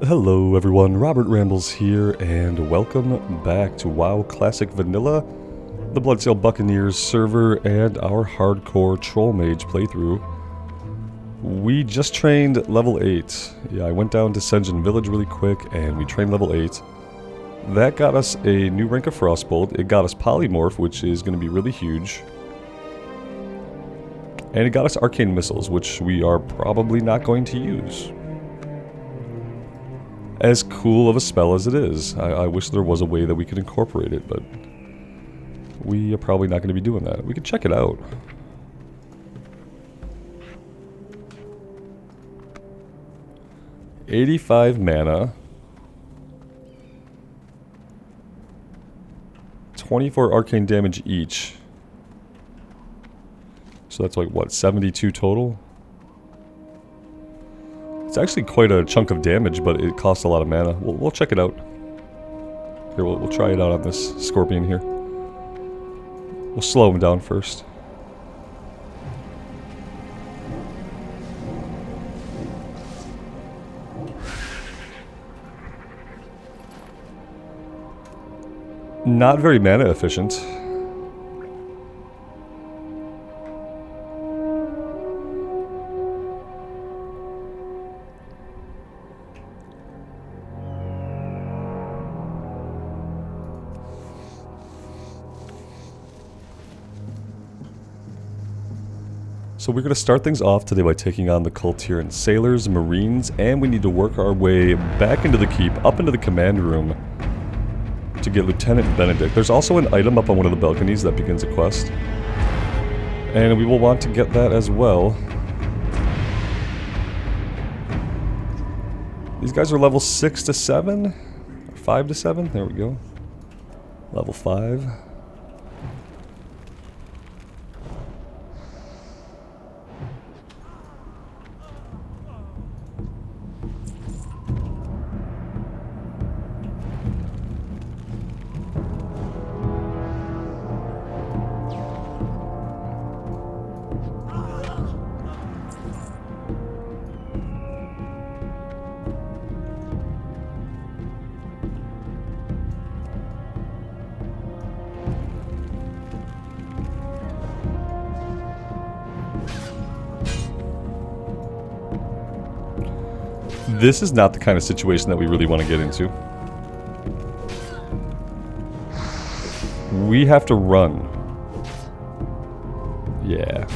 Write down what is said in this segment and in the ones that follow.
Hello everyone, Robert Rambles here, and welcome back to WoW Classic Vanilla, the Bloodsail Buccaneers server, and our hardcore Troll Mage playthrough. We just trained level 8. Yeah, I went down to Senjin Village really quick, and we trained level 8. That got us a new rank of Frostbolt, it got us Polymorph, which is going to be really huge. And it got us Arcane Missiles, which we are probably not going to use. As cool of a spell as it is. I wish there was a way that we could incorporate it, but we are probably not going to be doing that. We could check it out. $85 mana. 24 arcane damage each. So that's like, what, 72 total? It's actually quite a chunk of damage, but it costs a lot of mana. We'll check it out. Here, we'll try it out on this Scorpion here. We'll slow him down first. Not very mana efficient. So we're going to start things off today by taking on the Kultiran Sailors, Marines, and we need to work our way back into the keep, up into the command room, to get Lieutenant Benedict. There's also an item up on one of the balconies that begins a quest, and we will want to get that as well. These guys are level 6 to 7? Or 5 to 7? There we go. Level 5. This is not the kind of situation that we really want to get into. We have to run. Yeah.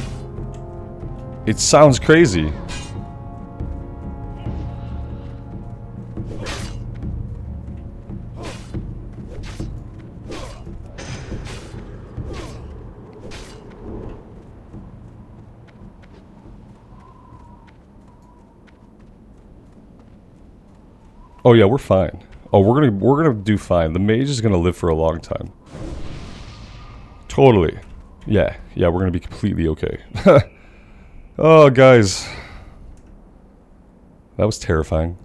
It sounds crazy. Oh yeah, we're fine. Oh, we're gonna do fine. The mage is gonna live for a long time. Totally. Yeah, we're gonna be completely okay. Oh, guys. That was terrifying.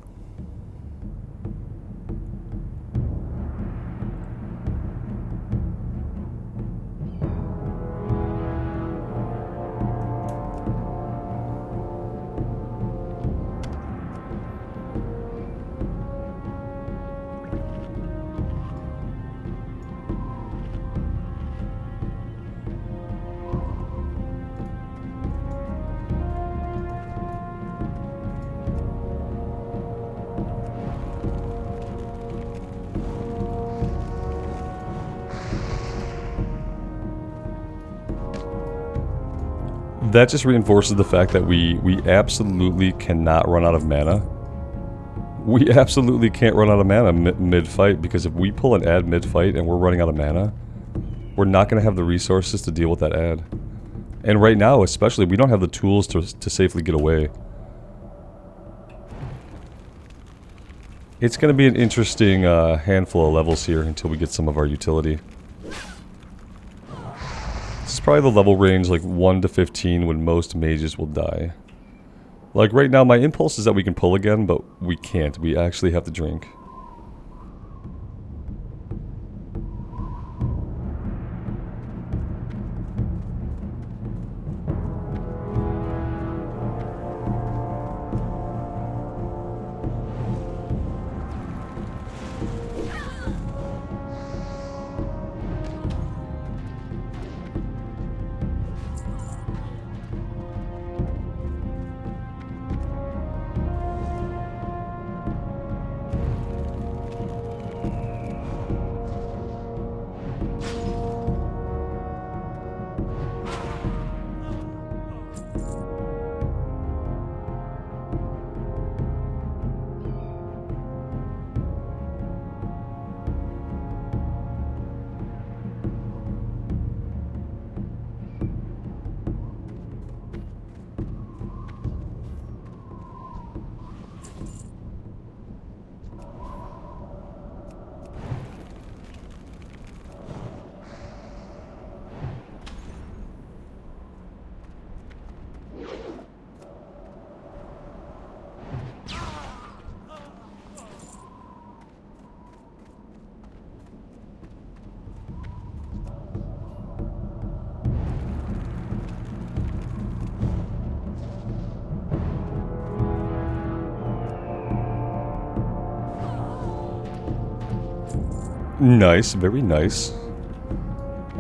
That just reinforces the fact that we absolutely cannot run out of mana. We absolutely can't run out of mana mid-fight, because if we pull an ad mid-fight and we're running out of mana, we're not going to have the resources to deal with that ad. And right now, especially, we don't have the tools to safely get away. It's going to be an interesting handful of levels here until we get some of our utility. This is probably the level range, like 1 to 15, when most mages will die. Like right now, my impulse is that we can pull again, but we can't. We actually have to drink. Nice, very nice.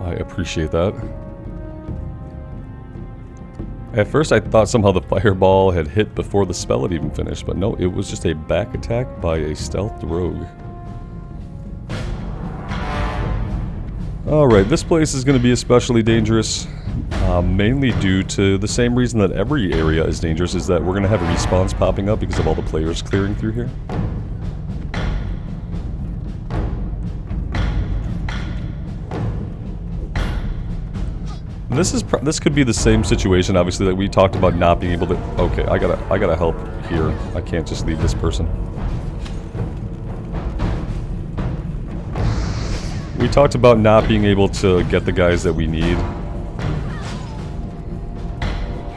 I appreciate that. At first I thought somehow the fireball had hit before the spell had even finished, but no, it was just a back attack by a stealthed rogue. Alright, this place is going to be especially dangerous, mainly due to the same reason that every area is dangerous, is that we're going to have respawns popping up because of all the players clearing through here. This could be the same situation, obviously, that we talked about not being able to... Okay, I gotta help here. I can't just leave this person. We talked about not being able to get the guys that we need.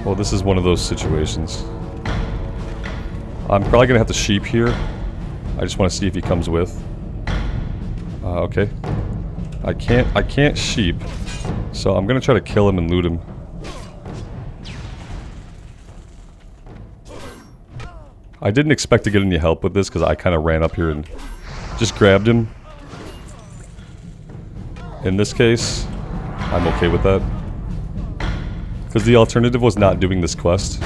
Well, this is one of those situations. I'm probably gonna have to sheep here. I just want to see if he comes with. Okay. I can't sheep. So I'm gonna try to kill him and loot him. I didn't expect to get any help with this because I kind of ran up here and just grabbed him. In this case, I'm okay with that. Because the alternative was not doing this quest.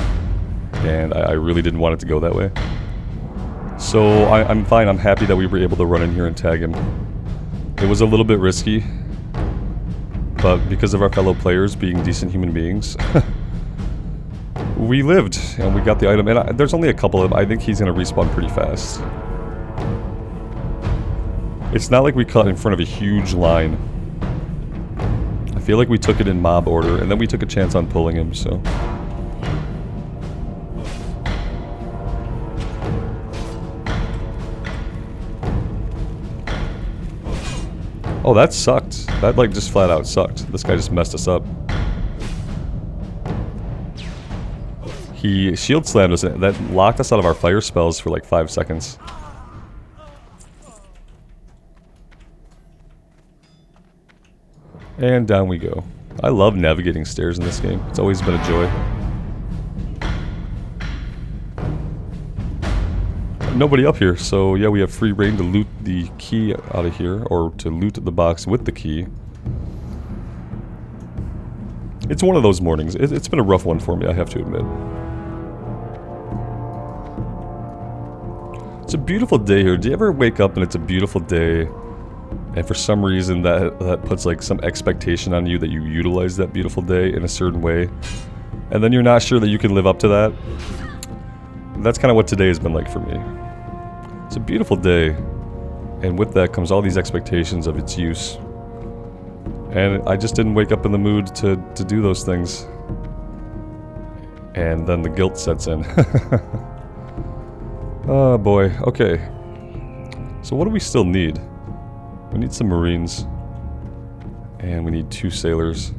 And I really didn't want it to go that way. So I'm fine, I'm happy that we were able to run in here and tag him. It was a little bit risky. But because of our fellow players being decent human beings, we lived and we got the item. And there's only a couple of them. I think he's going to respawn pretty fast. It's not like we cut in front of a huge line. I feel like we took it in mob order and then we took a chance on pulling him, so... Oh, that sucked. That, like, just flat out sucked. This guy just messed us up. He shield slammed us, and that locked us out of our fire spells for like 5 seconds. And down we go. I love navigating stairs in this game. It's always been a joy. Nobody up here, so yeah, we have free reign to loot the key out of here, or to loot the box with the key. It's one of those mornings. It's been a rough one for me, I have to admit. It's a beautiful day here. Do you ever wake up and it's a beautiful day, and for some reason that puts like some expectation on you that you utilize that beautiful day in a certain way, and then you're not sure that you can live up to that? That's kind of what today has been like for me. It's a beautiful day, and with that comes all these expectations of its use. And I just didn't wake up in the mood to do those things. And then the guilt sets in. Oh boy, okay. So what do we still need? We need some Marines. And we need 2 sailors.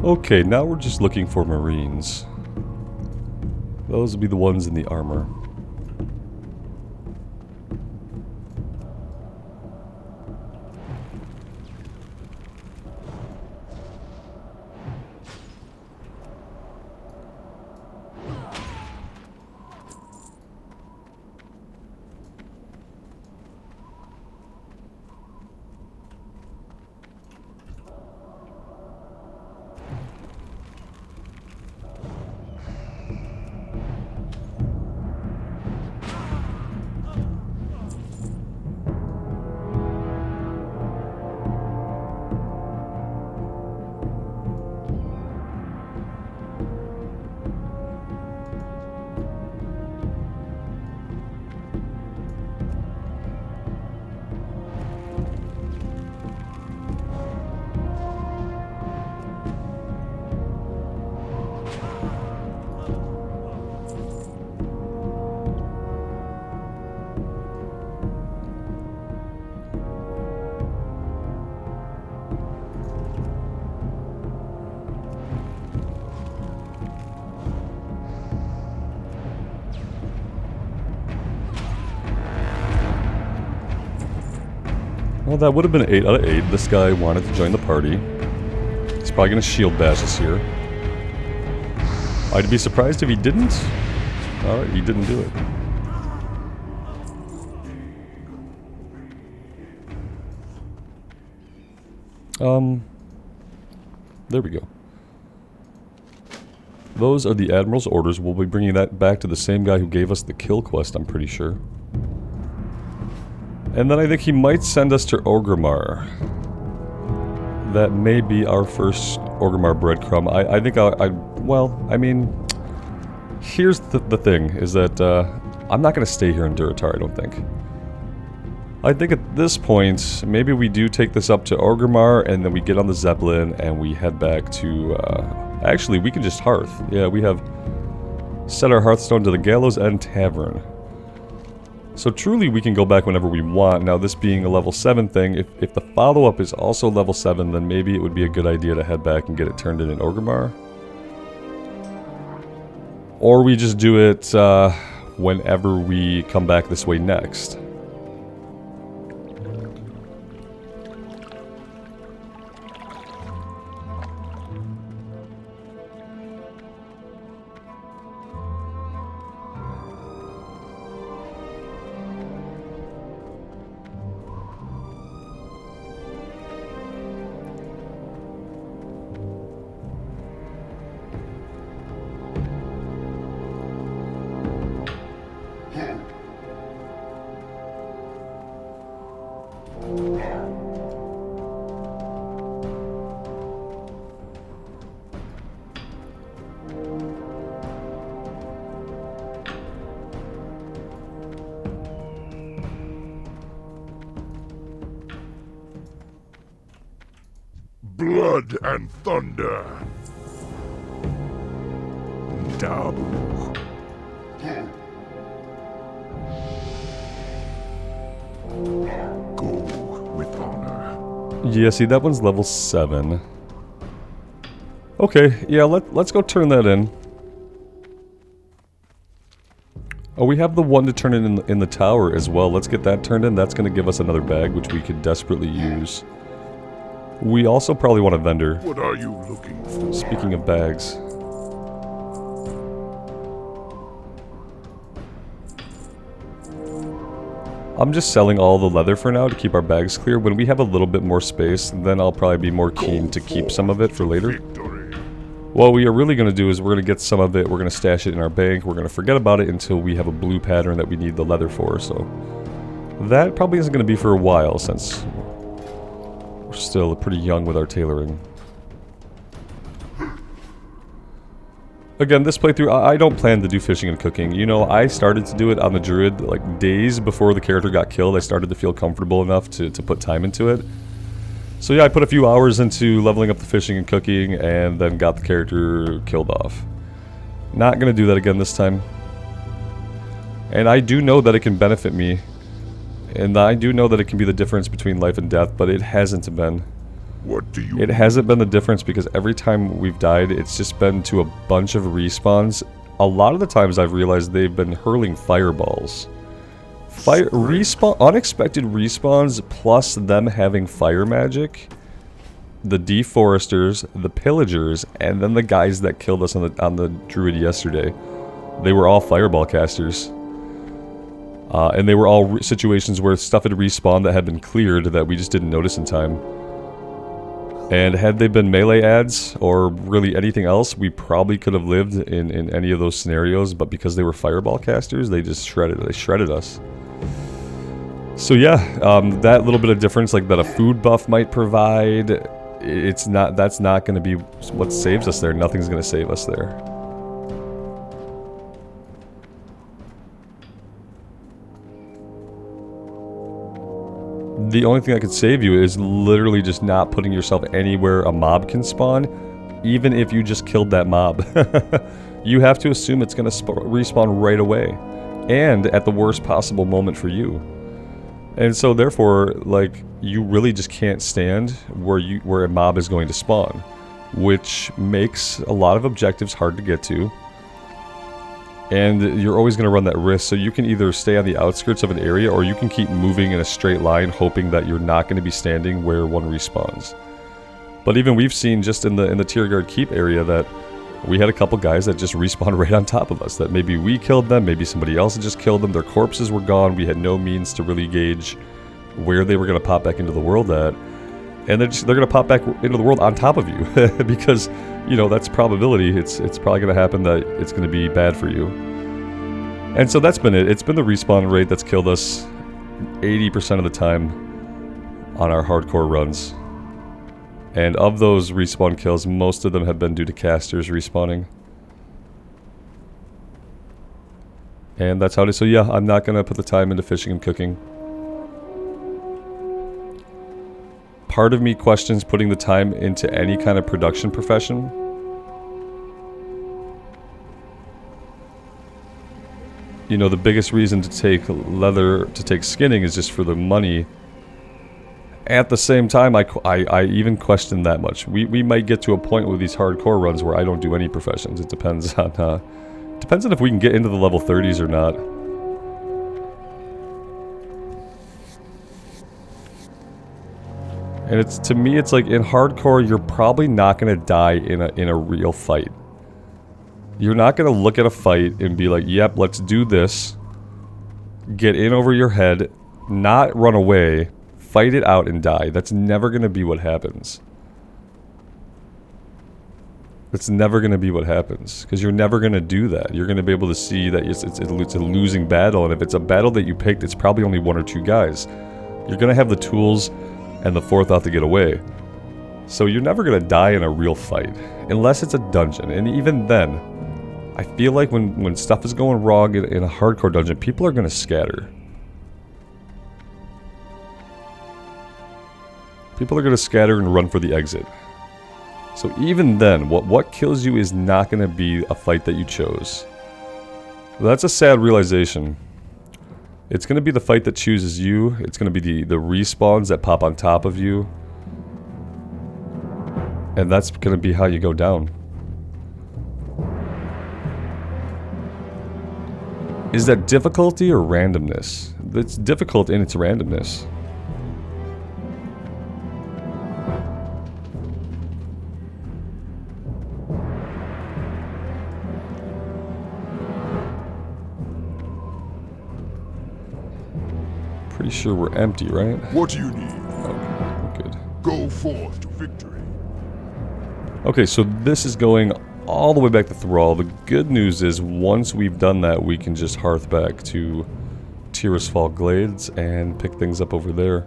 Okay, now we're just looking for Marines. Those will be the ones in the armor. Well, that would have been 8 out of 8. This guy wanted to join the party. He's probably going to shield bash us here. I'd be surprised if he didn't. Alright, he didn't do it. There we go. Those are the Admiral's orders. We'll be bringing that back to the same guy who gave us the kill quest, I'm pretty sure. And then I think he might send us to Orgrimmar. That may be our first Orgrimmar breadcrumb. I think well, I mean, here's the thing, is that I'm not going to stay here in Durotar, I don't think. I think at this point, maybe we do take this up to Orgrimmar, and then we get on the Zeppelin, and we head back to, actually, we can just Hearth. Yeah, we have set our Hearthstone to the Gallows End Tavern. So truly, we can go back whenever we want. Now, this being a level 7 thing, if the follow-up is also level 7, then maybe it would be a good idea to head back and get it turned in Orgrimmar. Or we just do it whenever we come back this way next. Blood and thunder. Dabu. Go with honor. Yeah, see, that one's level 7. Okay, yeah, let's go turn that in. Oh, we have the one to turn it in the tower as well. Let's get that turned in. That's going to give us another bag, which we could desperately use. We also probably want a vendor. What are you looking for? Speaking of bags. I'm just selling all the leather for now to keep our bags clear. When we have a little bit more space, then I'll probably be more keen to keep some of it for later. What we are really going to do is we're going to get some of it, we're going to stash it in our bank, we're going to forget about it until we have a blue pattern that we need the leather for, so... That probably isn't going to be for a while, since we're still pretty young with our tailoring. Again, this playthrough, I don't plan to do fishing and cooking. You know, I started to do it on the Druid, like, days before the character got killed. I started to feel comfortable enough to put time into it. So yeah, I put a few hours into leveling up the fishing and cooking, and then got the character killed off. Not gonna do that again this time. And I do know that it can benefit me. And I do know that it can be the difference between life and death, but it hasn't been. What do you... It hasn't been the difference because every time we've died, it's just been to a bunch of respawns. A lot of the times I've realized they've been hurling fireballs. Unexpected respawns plus them having fire magic. The deforesters, the pillagers, and then the guys that killed us on the druid yesterday. They were all fireball casters. And they were all situations where stuff had respawned that had been cleared that we just didn't notice in time. And had they been melee ads, or really anything else, we probably could have lived in any of those scenarios, but because they were fireball casters, they just shredded us. So yeah, that little bit of difference, like that a food buff might provide, that's not going to be what saves us there. Nothing's going to save us there. The only thing that could save you is literally just not putting yourself anywhere a mob can spawn, even if you just killed that mob. You have to assume it's going to respawn right away, and at the worst possible moment for you. And so therefore, like, you really just can't stand where a mob is going to spawn, which makes a lot of objectives hard to get to. And you're always going to run that risk, so you can either stay on the outskirts of an area or you can keep moving in a straight line hoping that you're not going to be standing where one respawns. But even we've seen just in the Tier Guard Keep area that we had a couple guys that just respawned right on top of us, that maybe we killed them, maybe somebody else had just killed them, their corpses were gone, we had no means to really gauge where they were going to pop back into the world at. And they're going to pop back into the world on top of you because, you know, that's probability. It's probably going to happen that it's going to be bad for you. And so that's been it. It's been the respawn rate that's killed us 80% of the time on our hardcore runs. And of those respawn kills, most of them have been due to casters respawning. And that's how it is. So yeah, I'm not going to put the time into fishing and cooking. Part of me questions putting the time into any kind of production profession. You know, the biggest reason to take leather, to take skinning is just for the money. At the same time, I even question that much. We might get to a point with these hardcore runs where I don't do any professions. It depends on if we can get into the level 30s or not. And it's, to me, it's like in hardcore, you're probably not going to die in a real fight. You're not going to look at a fight and be like, yep, let's do this. Get in over your head, not run away, fight it out and die. That's never going to be what happens. That's never going to be what happens. Because you're never going to do that. You're going to be able to see that it's a losing battle. And if it's a battle that you picked, it's probably only one or two guys. You're going to have the tools and the forethought to get away. So you're never going to die in a real fight. Unless it's a dungeon. And even then, I feel like when stuff is going wrong in a hardcore dungeon, people are going to scatter. People are going to scatter and run for the exit. So even then, what kills you is not going to be a fight that you chose. Well, that's a sad realization. It's going to be the fight that chooses you. It's going to be the respawns that pop on top of you. And that's going to be how you go down. Is that difficulty or randomness? It's difficult in its randomness. Pretty sure we're empty, right? What do you need? Okay, we're good. Go forth to victory. Okay, so this is going all the way back to Thrall. The good news is once we've done that, we can just hearth back to Tirisfal Glades and pick things up over there.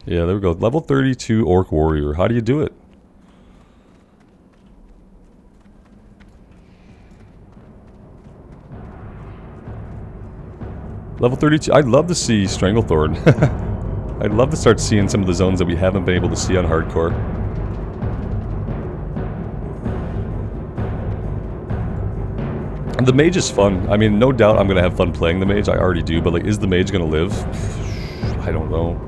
Yeah, there we go. Level 32 Orc Warrior. How do you do it? Level 32. I'd love to see Stranglethorn. I'd love to start seeing some of the zones that we haven't been able to see on hardcore. And the Mage is fun. I mean, no doubt I'm going to have fun playing the Mage. I already do, but like, is the Mage going to live? I don't know.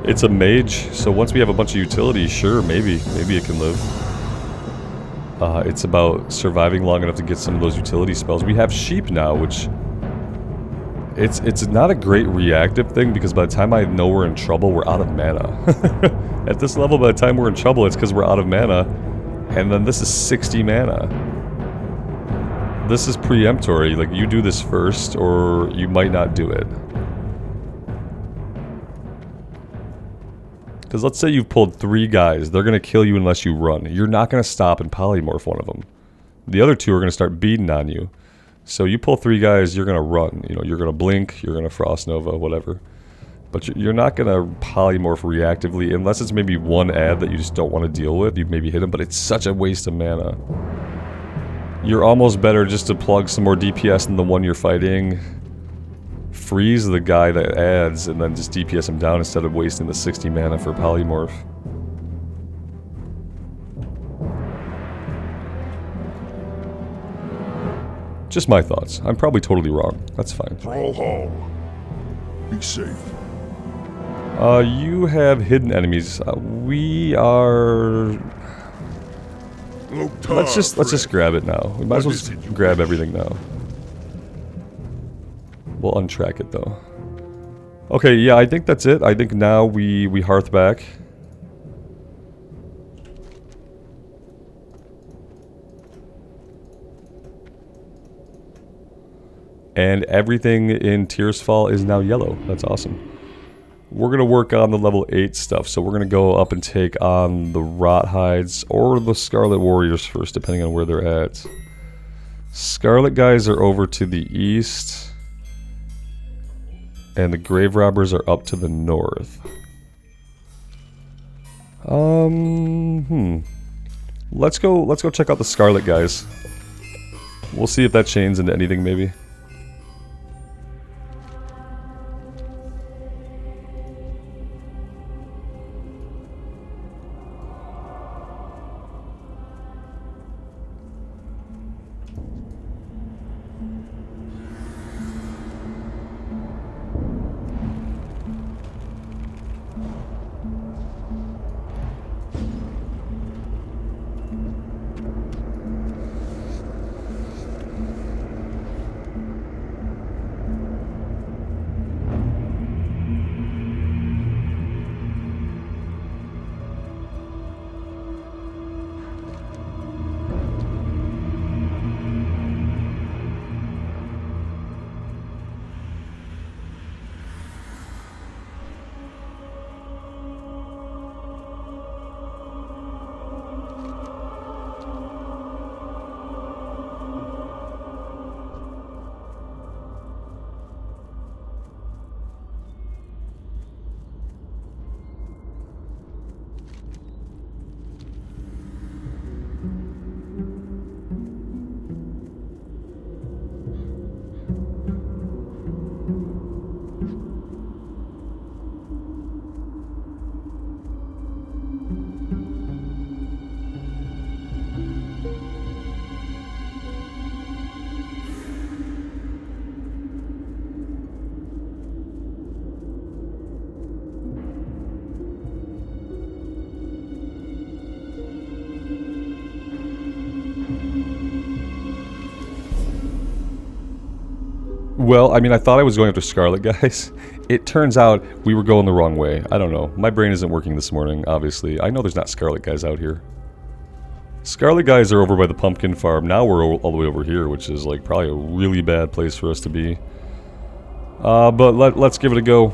It's a Mage, so once we have a bunch of utilities, sure, maybe it can live. It's about surviving long enough to get some of those utility spells. We have Sheep now, which... It's not a great reactive thing, because by the time I know we're in trouble, we're out of mana. At this level, by the time we're in trouble, it's because we're out of mana. And then this is 60 mana. This is preemptory, like you do this first, or you might not do it. Because let's say you've pulled 3 guys, they're going to kill you unless you run. You're not going to stop and polymorph one of them. The other 2 are going to start beating on you. So you pull 3 guys, you're going to run. You know, you're going to blink, you're going to Frost Nova, whatever. But you're not going to polymorph reactively, unless it's maybe one ad that you just don't want to deal with. You maybe hit him, but it's such a waste of mana. You're almost better just to plug some more DPS in the one you're fighting. Freeze the guy that adds, and then just DPS him down instead of wasting the 60 mana for polymorph. Just my thoughts. I'm probably totally wrong. That's fine. Thrall Hall. Be safe. You have hidden enemies. We are... Let's just grab it now. We might as well just grab everything now. We'll untrack it though. Okay, yeah, I think that's it. I think now we hearth back. And everything in Tirisfal is now yellow. That's awesome. We're going to work on the level 8 stuff. So we're going to go up and take on the Rot Hides or the Scarlet Warriors first, depending on where they're at. Scarlet guys are over to the east. And the Grave Robbers are up to the north. Let's go check out the Scarlet guys. We'll see if that chains into anything maybe. Well, I mean, I thought I was going after Scarlet guys. It turns out we were going the wrong way. I don't know. My brain isn't working this morning, obviously. I know there's not Scarlet guys out here. Scarlet guys are over by the pumpkin farm. Now we're all the way over here, which is like probably a really bad place for us to be. But let's give it a go.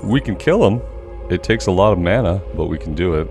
We can kill him. It takes a lot of mana, but we can do it.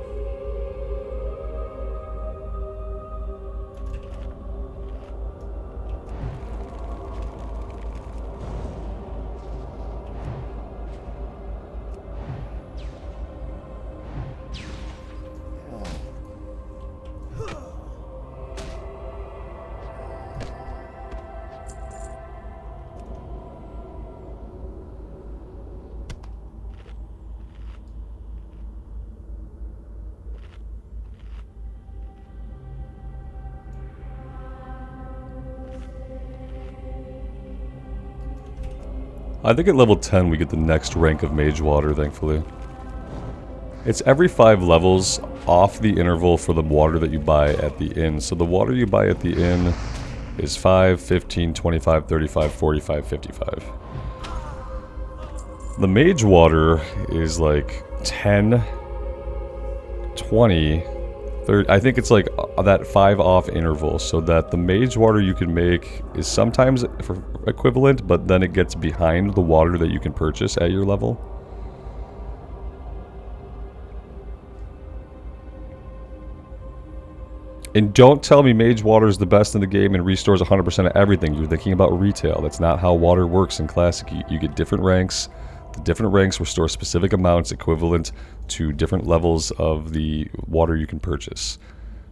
I think at level 10 we get the next rank of Mage Water, thankfully. It's every 5 levels off the interval for the water that you buy at the inn. So the water you buy at the inn is 5, 15, 25, 35, 45, 55. The Mage Water is like 10, 20, 30. I think it's like that 5 off interval, so that the Mage Water you can make is sometimes equivalent, but then it gets behind the water that you can purchase at your level. And don't tell me Mage Water is the best in the game and restores 100% of everything. You're thinking about retail. That's not how water works in Classic. You get different ranks. The different ranks restore specific amounts equivalent to different levels of the water you can purchase.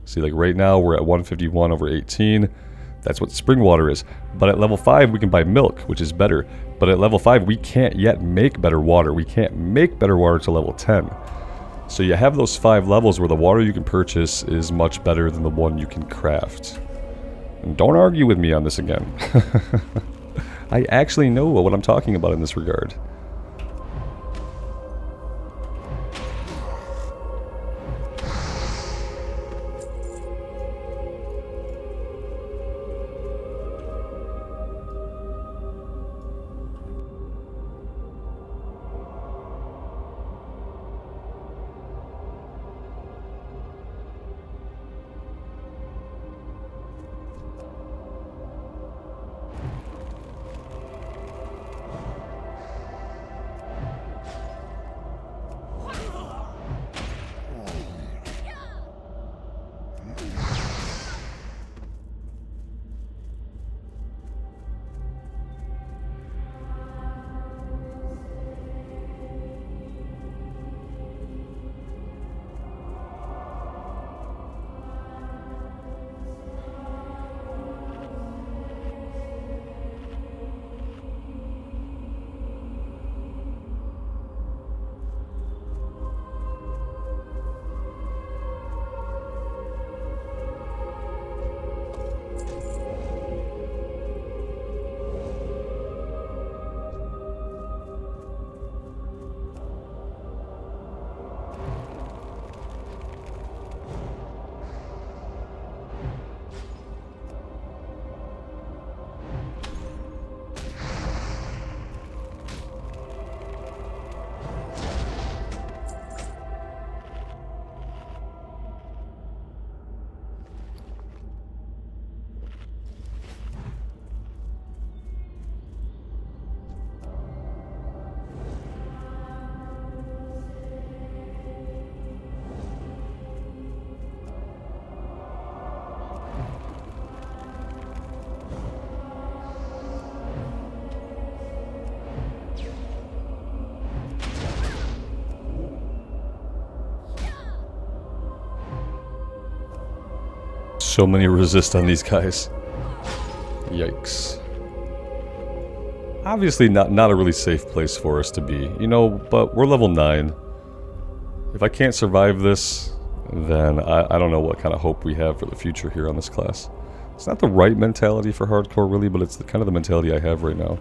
See, like right now we're at 151 over 18. That's what spring water is. But at level 5, we can buy milk, which is better. But at level 5, we can't yet make better water. We can't make better water to level 10. So you have those 5 levels where the water you can purchase is much better than the one you can craft. And don't argue with me on this again. I actually know what I'm talking about in this regard. So many resist on these guys. Yikes. Obviously not a really safe place for us to be, you know, but we're level 9. If I can't survive this, then I don't know what kind of hope we have for the future here on this class. It's not the right mentality for hardcore really, but it's kind of the mentality I have right now.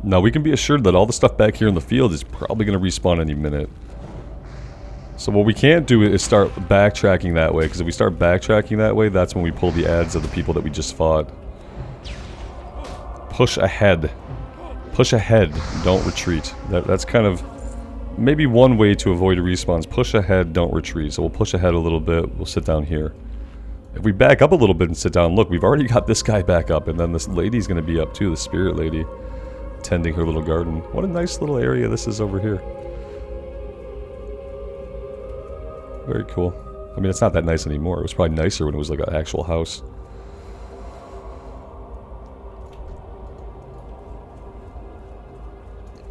Now we can be assured that all the stuff back here in the field is probably going to respawn any minute. So what we can't do is start backtracking that way, because if we start backtracking that way, that's when we pull the ads of the people that we just fought. Push ahead. Push ahead, don't retreat. That's kind of maybe one way to avoid respawns. Push ahead, don't retreat. So we'll push ahead a little bit, we'll sit down here. If we back up a little bit and sit down, look, we've already got this guy back up, and then this lady's going to be up too, the spirit lady, tending her little garden. What a nice little area this is over here. Very cool. I mean, it's not that nice anymore. It was probably nicer when it was like an actual house.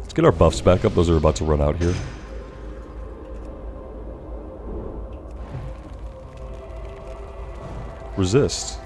Let's get our buffs back up. Those are about to run out here. Resist.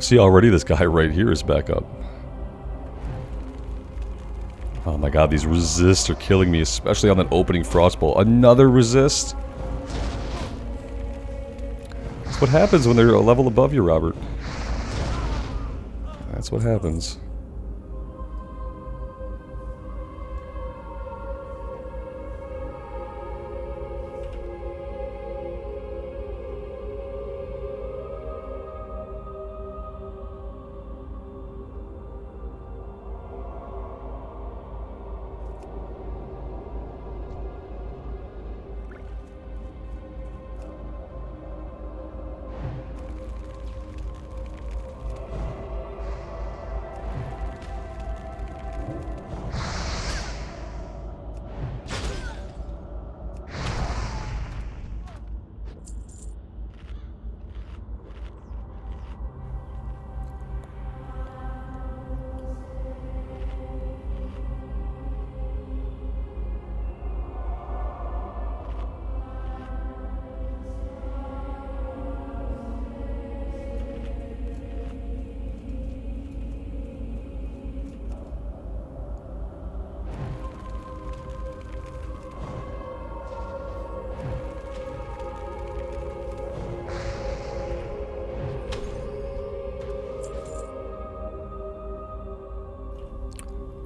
See, already this guy right here is back up. Oh my god, these resists are killing me, especially on that opening frostbolt. Another resist? That's what happens when they're a level above you, Robert. That's what happens.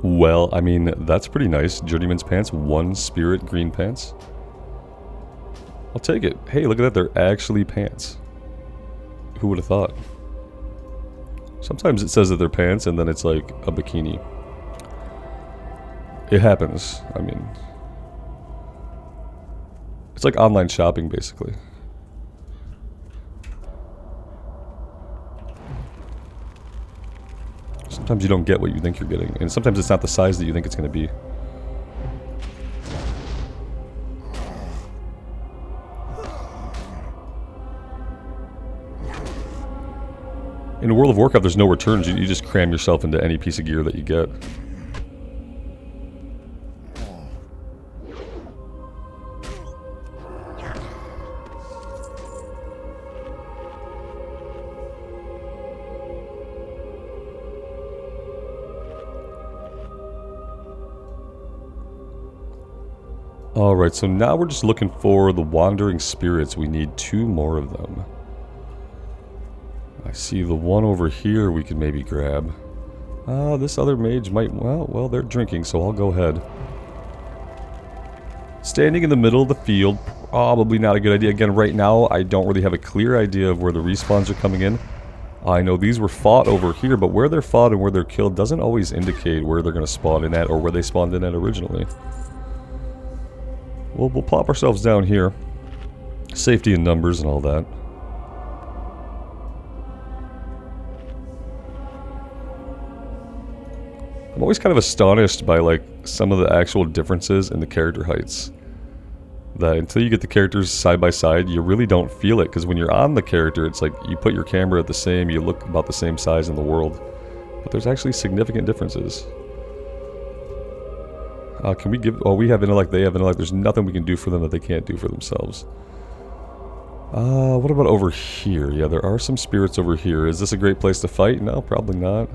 Well, I mean, that's pretty nice. Journeyman's pants, 1 spirit green pants. I'll take it. Hey, look at that, they're actually pants. Who would have thought? Sometimes it says that they're pants and then it's like a bikini. It happens. I mean, it's like online shopping basically. Sometimes you don't get what you think you're getting, and sometimes it's not the size that you think it's going to be. In World of Warcraft, there's no returns. You just cram yourself into any piece of gear that you get. Alright, so now we're just looking for the Wandering Spirits. We need 2 more of them. I see the one over here we can maybe grab. This other mage might... Well, they're drinking, so I'll go ahead. Standing in the middle of the field, probably not a good idea. Again, right now, I don't really have a clear idea of where the respawns are coming in. I know these were fought over here, but where they're fought and where they're killed doesn't always indicate where they're going to spawn in at or where they spawned in at originally. We'll plop ourselves down here. Safety in numbers and all that. I'm always kind of astonished by like some of the actual differences in the character heights. That until you get the characters side by side, you really don't feel it. Because when you're on the character, it's like you put your camera at the same, you look about the same size in the world. But there's actually significant differences. Can we give... Oh, we have intellect, they have intellect. There's nothing we can do for them that they can't do for themselves. What about over here? Yeah, there are some spirits over here. Is this a great place to fight? No, probably not.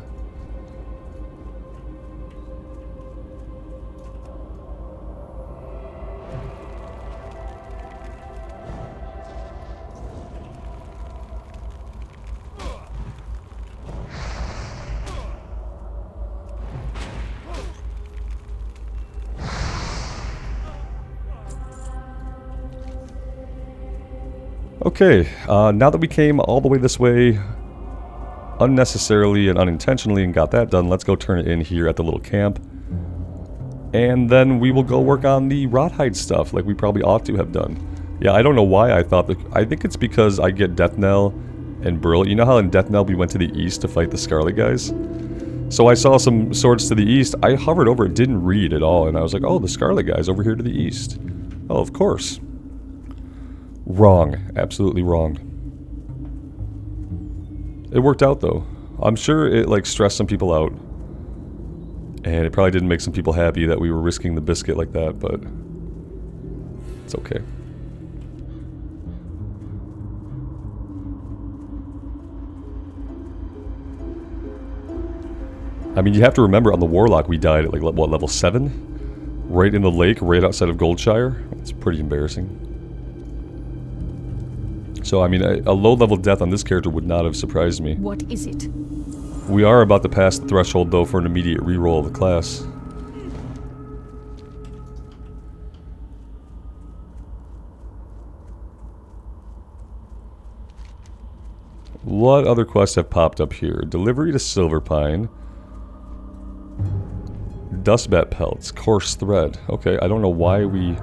Okay, now that we came all the way this way, unnecessarily and unintentionally, and got that done, let's go turn it in here at the little camp. And then we will go work on the Rothhide stuff, like we probably ought to have done. Yeah, I don't know why I thought that... I think it's because I get Death Knell and Brill. You know how in Death Knell we went to the east to fight the Scarlet guys? So I saw some swords to the east, I hovered over it, didn't read at all, and I was like, oh, the Scarlet guys over here to the east. Oh, of course. Wrong. Absolutely wrong. It worked out, though. I'm sure it, like, stressed some people out. And it probably didn't make some people happy that we were risking the biscuit like that, but... it's okay. I mean, you have to remember on the Warlock we died at like, what, level 7? Right in the lake, right outside of Goldshire. It's pretty embarrassing. So, I mean, a low-level death on this character would not have surprised me. What is it? We are about to pass the threshold, though, for an immediate reroll of the class. What other quests have popped up here? Delivery to Silverpine. Dustbat pelts. Coarse thread. Okay, I don't know why we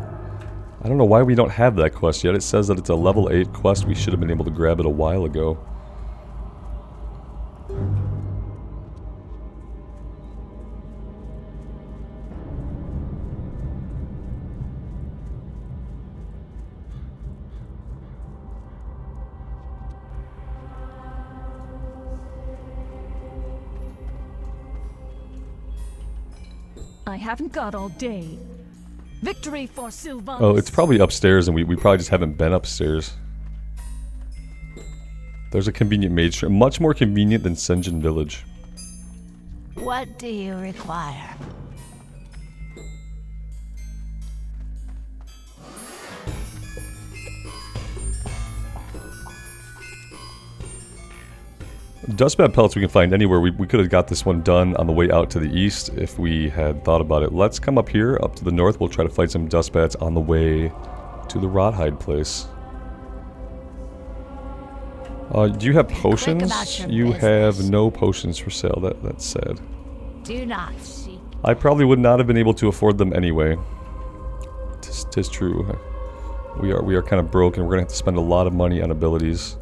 don't have that quest yet. It says that it's a level 8 quest. We should have been able to grab it a while ago. I haven't got all day. Victory for Sylvan. Oh, it's probably upstairs, and we probably just haven't been upstairs. There's a convenient mage train. Much more convenient than Senjin Village. What do you require? Dustbat pelts we can find anywhere. We could have got this one done on the way out to the east if we had thought about it. Let's come up here, up to the north. We'll try to fight some dustbats on the way to the Rothhide place. Do you have potions? You have no potions for sale. That's sad. Do not seek. I probably would not have been able to afford them anyway. Tis true. We are kind of broke, and we're gonna have to spend a lot of money on abilities.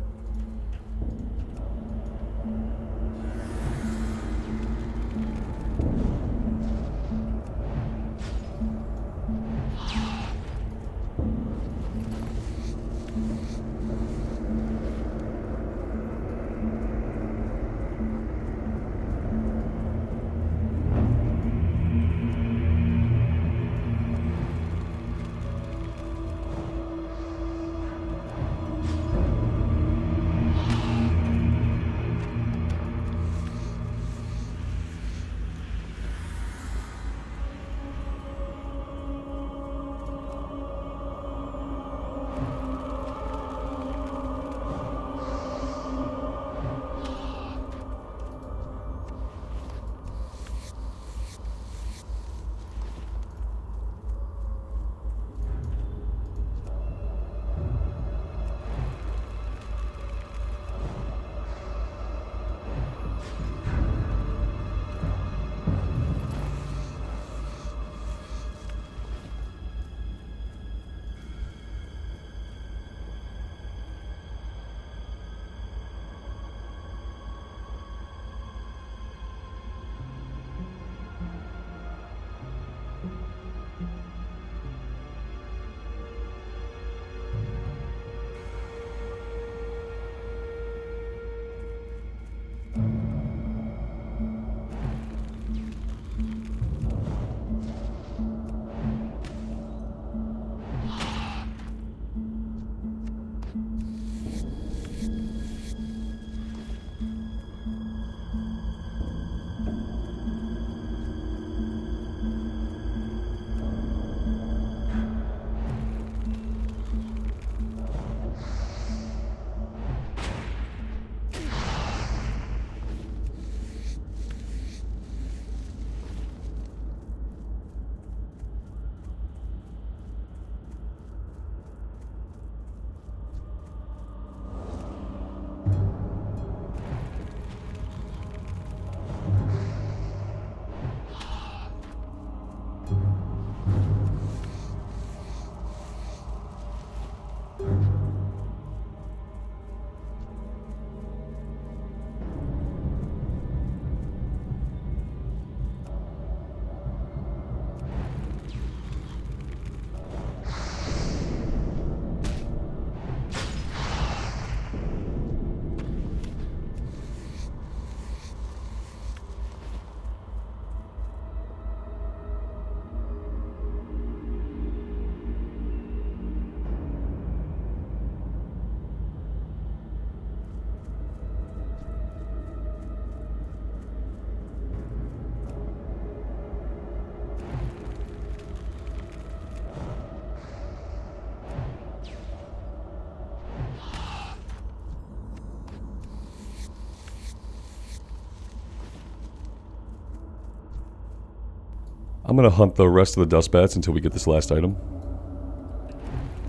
I'm gonna hunt the rest of the dust bats until we get this last item.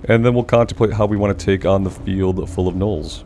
And then we'll contemplate how we want to take on the field full of gnolls.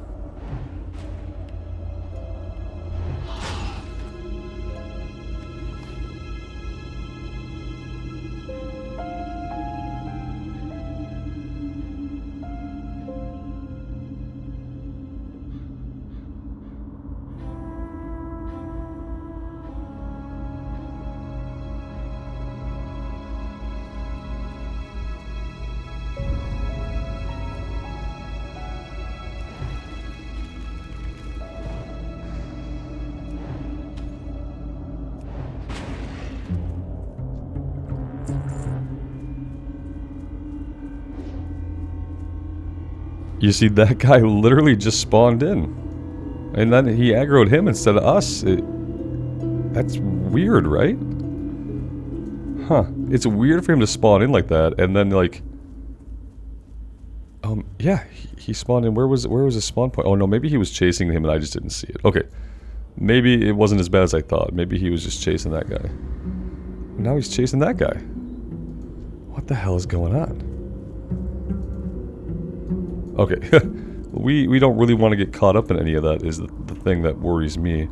You see, that guy literally just spawned in. And then he aggroed him instead of us. That's weird, right? Huh. It's weird for him to spawn in like that, and then, like... yeah, he spawned in. Where was his spawn point? Oh, no, maybe he was chasing him and I just didn't see it. Okay. Maybe it wasn't as bad as I thought. Maybe he was just chasing that guy. Now he's chasing that guy. What the hell is going on? Okay, we don't really want to get caught up in any of that is the thing that worries me.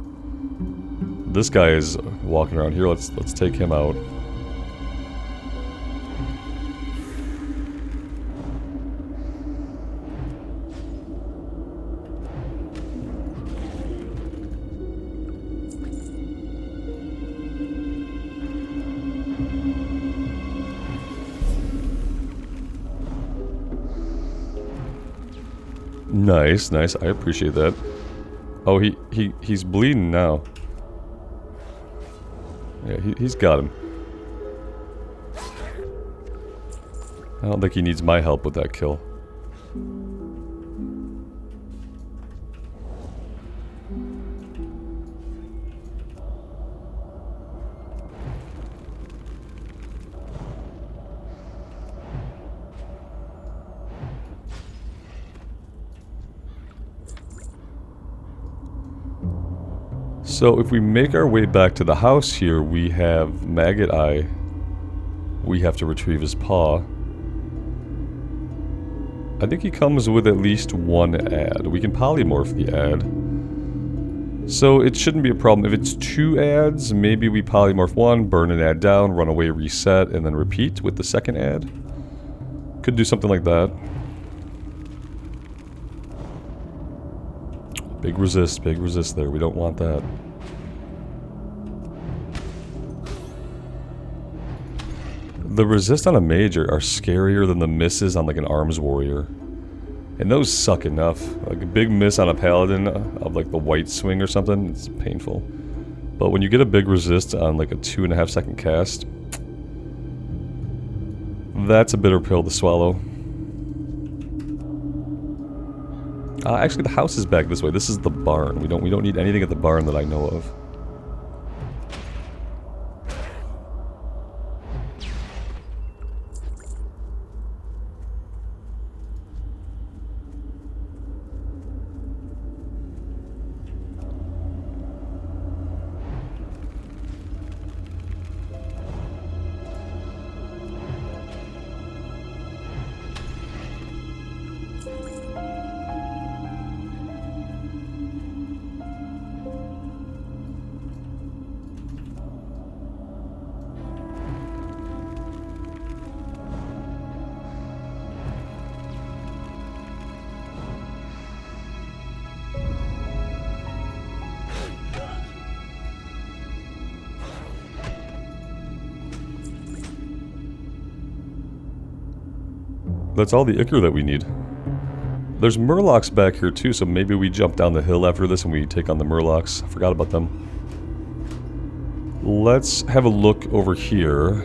This guy is walking around here. Let's take him out. Nice, nice. I appreciate that. Oh, he's bleeding now. Yeah, he's got him. I don't think he needs my help with that kill. So if we make our way back to the house here, we have Maggot Eye. We have to retrieve his paw. I think he comes with at least one ad. We can polymorph the ad. So it shouldn't be a problem. If it's 2 ads, maybe we polymorph one, burn an ad down, run away, reset, and then repeat with the second ad. Could do something like that. Big resist there. We don't want that. The resist on a mage are scarier than the misses on like an arms warrior. And those suck enough. Like a big miss on a paladin of like the white swing or something, it's painful. But when you get a big resist on like a 2.5 second cast, that's a bitter pill to swallow. Actually, the house is back this way. This is the barn. We don't need anything at the barn that I know of. That's all the ichor that we need. There's murlocs back here too, so maybe we jump down the hill after this and we take on the murlocs. I forgot about them. Let's have a look over here.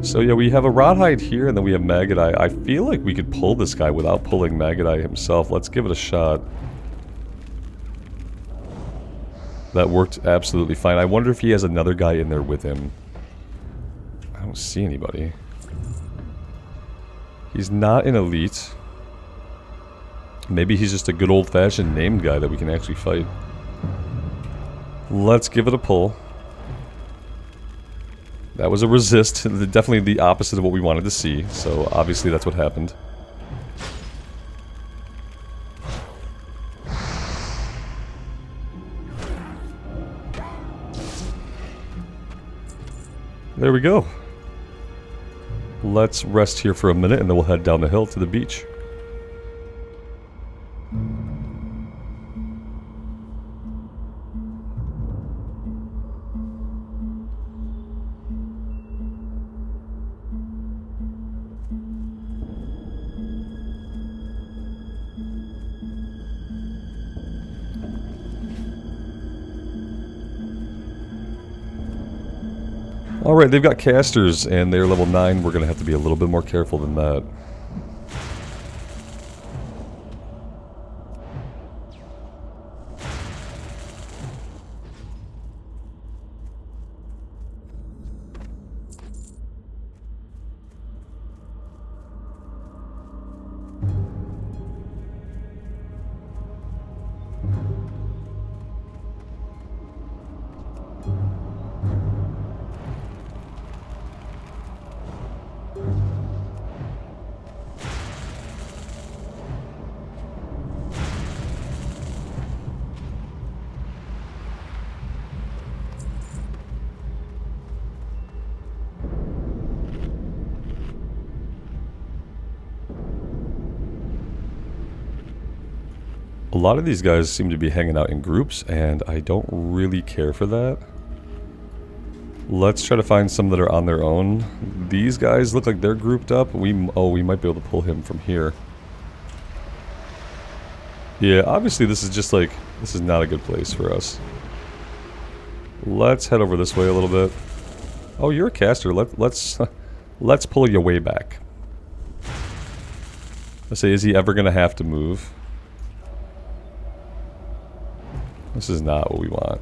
So yeah, we have a Rawhide here and then we have Maggot Eye. I feel like we could pull this guy without pulling Maggot Eye himself. Let's give it a shot. That worked absolutely fine. I wonder if he has another guy in there with him. I don't see anybody. He's not an elite. Maybe he's just a good old-fashioned named guy that we can actually fight. Let's give it a pull. That was a resist. Definitely the opposite of what we wanted to see. So obviously that's what happened. There we go. Let's rest here for a minute and then we'll head down the hill to the beach. Alright, they've got casters and they're level 9. We're going to have to be a little bit more careful than that. A lot of these guys seem to be hanging out in groups, and I don't really care for that. Let's try to find some that are on their own. These guys look like they're grouped up. We might be able to pull him from here. Yeah, obviously this is just like, this is not a good place for us. Let's head over this way a little bit. Oh, you're a caster. Let's pull you way back. Let's say, is he ever going to have to move? This is not what we want.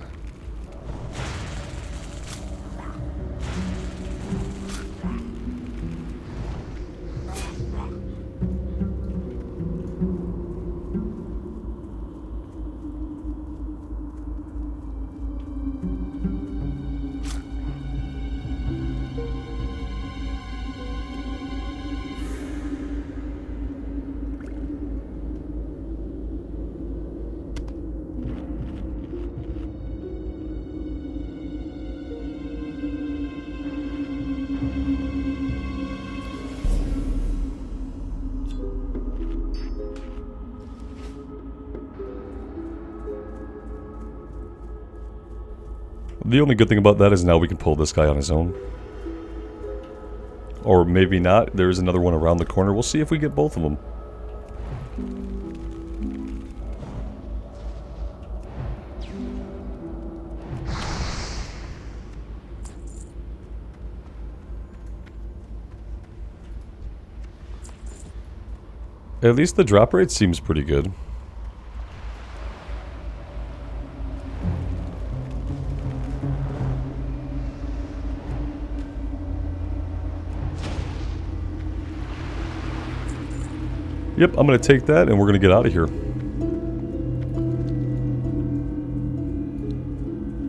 The only good thing about that is now we can pull this guy on his own. Or maybe not. There's another one around the corner. We'll see if we get both of them. At least the drop rate seems pretty good. Yep, I'm going to take that and we're going to get out of here.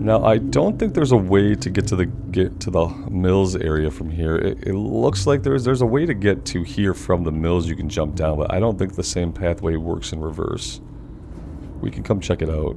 Now, I don't think there's a way to get to the mills area from here. It looks like there's a way to get to here from the mills. You can jump down, but I don't think the same pathway works in reverse. We can come check it out.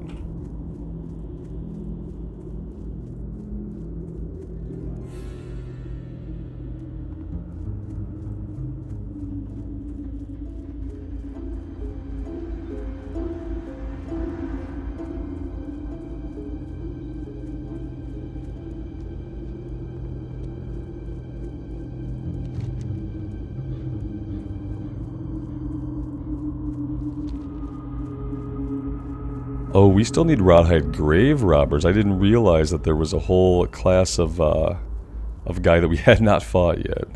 Oh, we still need Rawhide Grave Robbers. I didn't realize that there was a whole class of guy that we had not fought yet.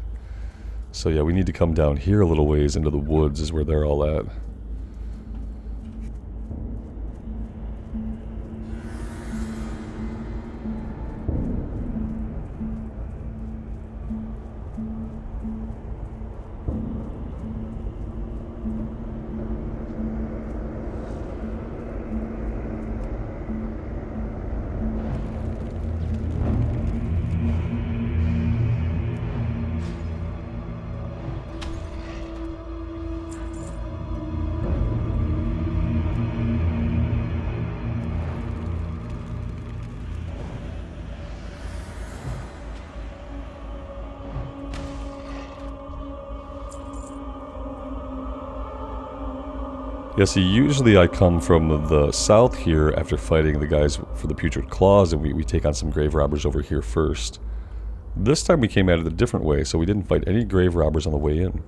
So yeah, we need to come down here a little ways into the woods is where they're all at. Yeah, see, usually I come from the south here after fighting the guys for the Putrid Claws, and we take on some grave robbers over here first. This time we came at it a different way, so we didn't fight any grave robbers on the way in.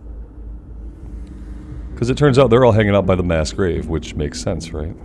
Because it turns out they're all hanging out by the mass grave, which makes sense, right?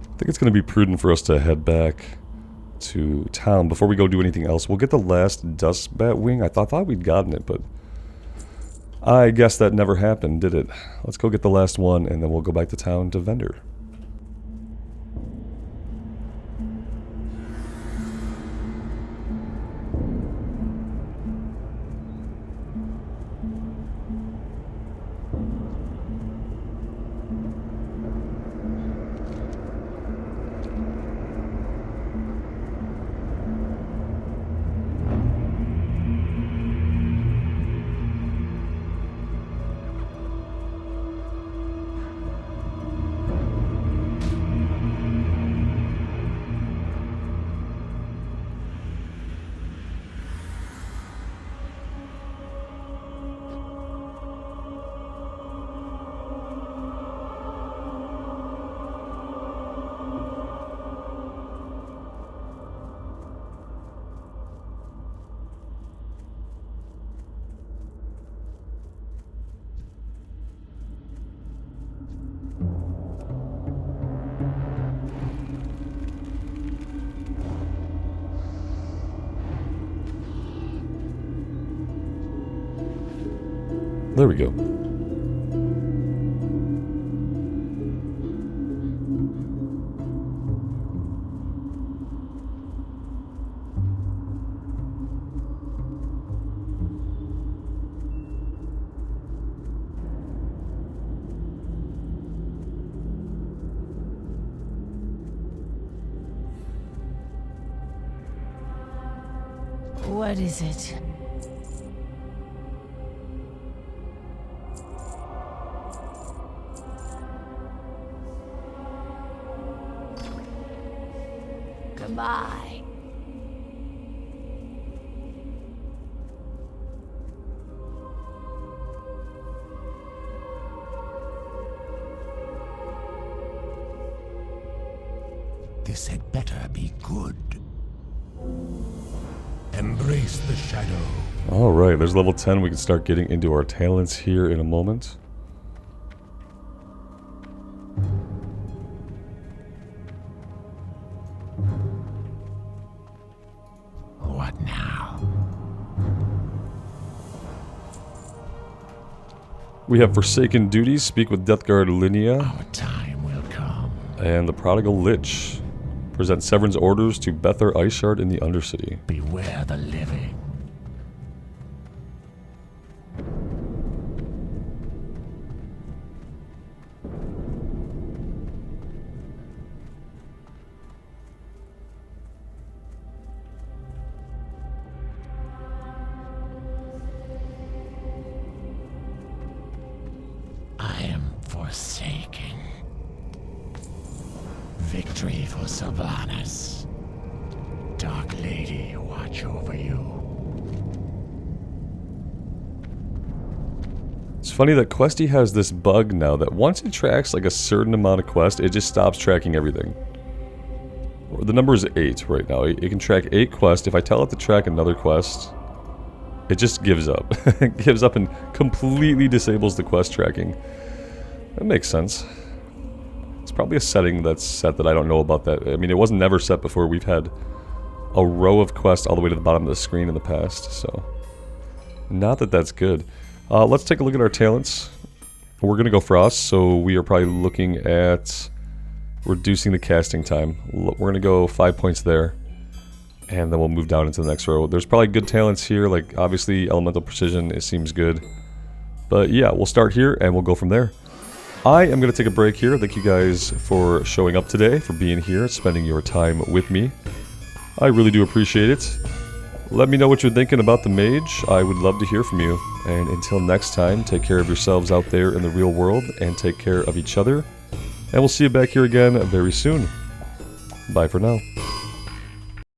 I think it's going to be prudent for us to head back to town before we go do anything else. We'll get the last dust bat wing. I thought we'd gotten it, but I guess that never happened, did it? Let's go get the last one, and then we'll go back to town to Vendor. There we go. What is it? Goodbye. This had better be good. Embrace the shadow. Alright, there's level 10. We can start getting into our talents here in a moment. What We have Forsaken Duties, speak with Deathguard Linnea. Our time will come. And the Prodigal Lich. Present Severan's orders to Bether Iceshard in the Undercity. Beware the living. I am forsaken. Victory for Sylvanas. Dark Lady, watch over you. It's funny that Questy has this bug now that once it tracks like a certain amount of quest, it just stops tracking everything. The number is 8 right now. It can track 8 quests. If I tell it to track another quest, it just gives up. It gives up and completely disables the quest tracking. That makes sense. It's probably a setting that's set that I don't know about that. I mean, it wasn't never set before. We've had a row of quests all the way to the bottom of the screen in the past, so... Not that that's good. Let's take a look at our talents. We're going to go Frost, so we are probably looking at reducing the casting time. We're going to go 5 points there, and then we'll move down into the next row. There's probably good talents here, like obviously Elemental Precision, it seems good. But yeah, we'll start here and we'll go from there. I am going to take a break here. Thank you guys for showing up today, for being here, spending your time with me. I really do appreciate it. Let me know what you're thinking about the Mage. I would love to hear from you. And until next time, take care of yourselves out there in the real world and take care of each other. And we'll see you back here again very soon. Bye for now.